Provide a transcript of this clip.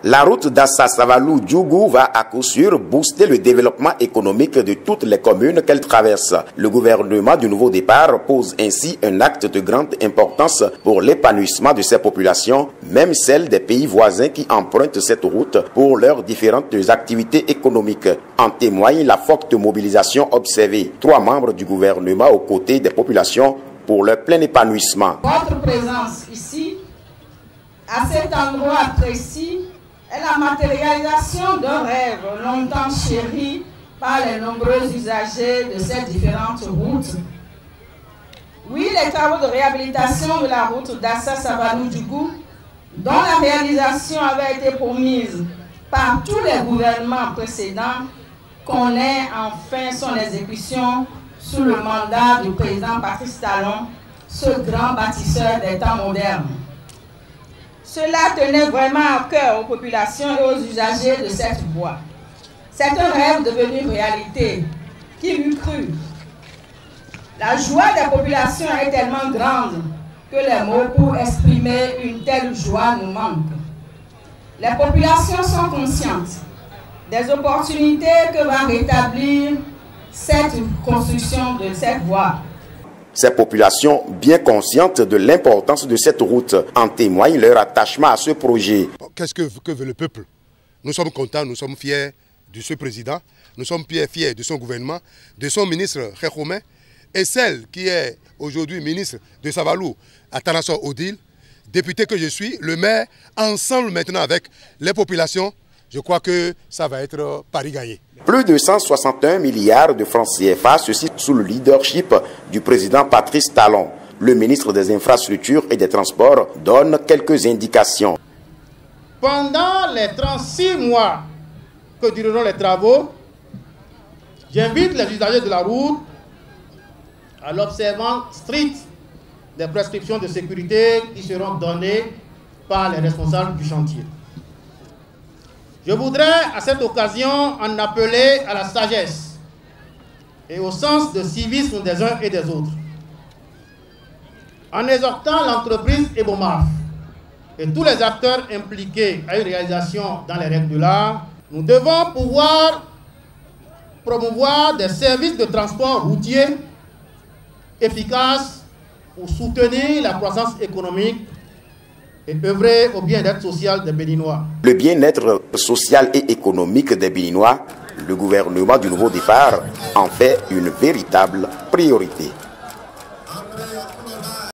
La route d'Assa-Savalou-Djougou va à coup sûr booster le développement économique de toutes les communes qu'elle traverse. Le gouvernement du Nouveau Départ pose ainsi un acte de grande importance pour l'épanouissement de ces populations, même celles des pays voisins qui empruntent cette route pour leurs différentes activités économiques. En témoigne la forte mobilisation observée. 3 membres du gouvernement aux côtés des populations pour leur plein épanouissement. Votre présence ici, à cet endroit précis, est la matérialisation d'un rêve longtemps chéri par les nombreux usagers de ces différentes routes. Oui, les travaux de réhabilitation de la route d'Assa-Savalou-Djougou, dont la réalisation avait été promise par tous les gouvernements précédents, connaît enfin son exécution sous le mandat du président Patrice Talon, ce grand bâtisseur des temps modernes. Cela tenait vraiment à cœur aux populations et aux usagers de cette voie. C'est un rêve devenu réalité. Qui l'eût cru? La joie des populations est tellement grande que les mots pour exprimer une telle joie nous manquent. Les populations sont conscientes des opportunités que va rétablir cette construction de cette voie. Ces populations, bien conscientes de l'importance de cette route, en témoignent leur attachement à ce projet. Qu'est-ce que veut le peuple? Nous sommes contents, nous sommes fiers de ce président, nous sommes fiers de son gouvernement, de son ministre Khékhoumé, et celle qui est aujourd'hui ministre de Savalou, Atanassor Odile, député que je suis, le maire, ensemble maintenant avec les populations. Je crois que ça va être pari gagné. Plus de 161 milliards de francs CFA, ceci sous le leadership du président Patrice Talon. Le ministre des Infrastructures et des Transports donne quelques indications. Pendant les 36 mois que dureront les travaux, j'invite les usagers de la route à l'observance stricte des prescriptions de sécurité qui seront données par les responsables du chantier. Je voudrais à cette occasion en appeler à la sagesse et au sens de civisme des uns et des autres. En exhortant l'entreprise Ebomaf et tous les acteurs impliqués à une réalisation dans les règles de l'art, nous devons pouvoir promouvoir des services de transport routier efficaces pour soutenir la croissance économique et œuvrer au bien-être social des Béninois. Le bien-être social et économique des Béninois, le gouvernement du Nouveau Départ en fait une véritable priorité.